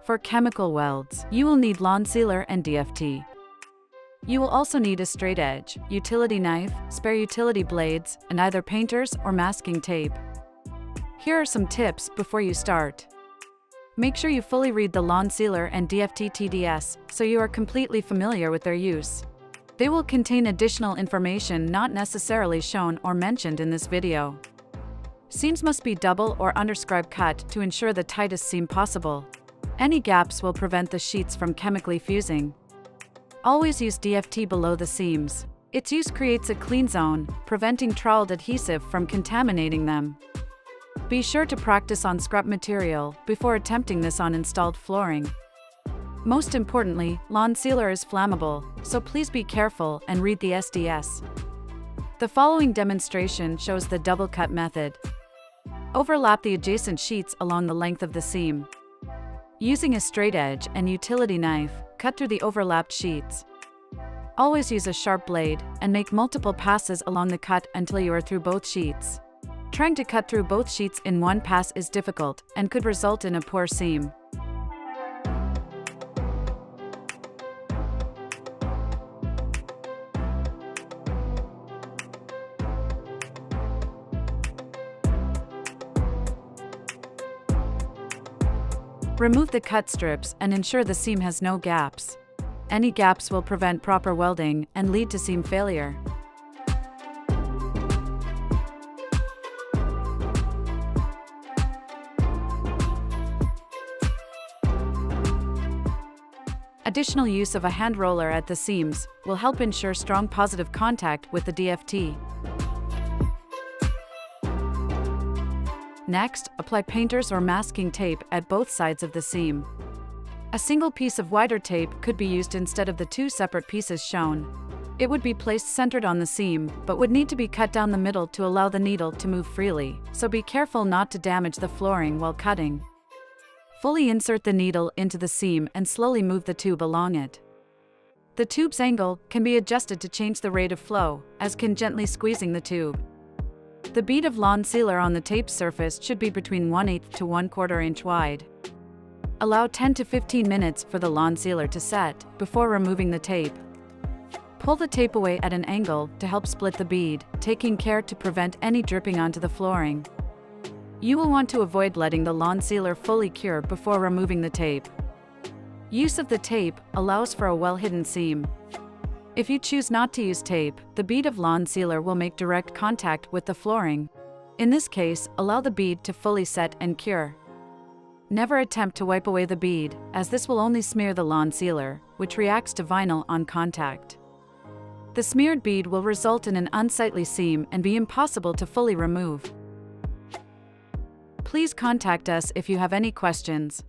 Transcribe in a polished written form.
For chemical welds, you will need Lonsealer and DFT. You will also need a straight edge, utility knife, spare utility blades, and either painters or masking tape. Here are some tips before you start. Make sure you fully read the Lonsealer and DFT TDS so you are completely familiar with their use. They will contain additional information not necessarily shown or mentioned in this video. Seams must be double or underscribe-cut to ensure the tightest seam possible. Any gaps will prevent the sheets from chemically fusing. Always use DFT below the seams. Its use creates a clean zone, preventing troweled adhesive from contaminating them. Be sure to practice on scrap material before attempting this on installed flooring. Most importantly, Lonsealer is flammable, so please be careful and read the SDS. The following demonstration shows the double cut method. Overlap the adjacent sheets along the length of the seam. Using a straight edge and utility knife, cut through the overlapped sheets. Always use a sharp blade and make multiple passes along the cut until you are through both sheets. Trying to cut through both sheets in one pass is difficult and could result in a poor seam. Remove the cut strips and ensure the seam has no gaps. Any gaps will prevent proper welding and lead to seam failure. Additional use of a hand roller at the seams will help ensure strong positive contact with the DFT. Next, apply painters or masking tape at both sides of the seam. A single piece of wider tape could be used instead of the two separate pieces shown. It would be placed centered on the seam, but would need to be cut down the middle to allow the needle to move freely, so be careful not to damage the flooring while cutting. Fully insert the needle into the seam and slowly move the tube along it. The tube's angle can be adjusted to change the rate of flow, as can gently squeezing the tube. The bead of Lonsealer on the tape surface should be between 1/8 to 1/4 inch wide. Allow 10 to 15 minutes for the Lonsealer to set before removing the tape. Pull the tape away at an angle to help split the bead, taking care to prevent any dripping onto the flooring. You will want to avoid letting the Lonsealer fully cure before removing the tape. Use of the tape allows for a well-hidden seam. If you choose not to use tape, the bead of Lonsealer will make direct contact with the flooring. In this case, allow the bead to fully set and cure. Never attempt to wipe away the bead, as this will only smear the Lonsealer, which reacts to vinyl on contact. The smeared bead will result in an unsightly seam and be impossible to fully remove. Please contact us if you have any questions.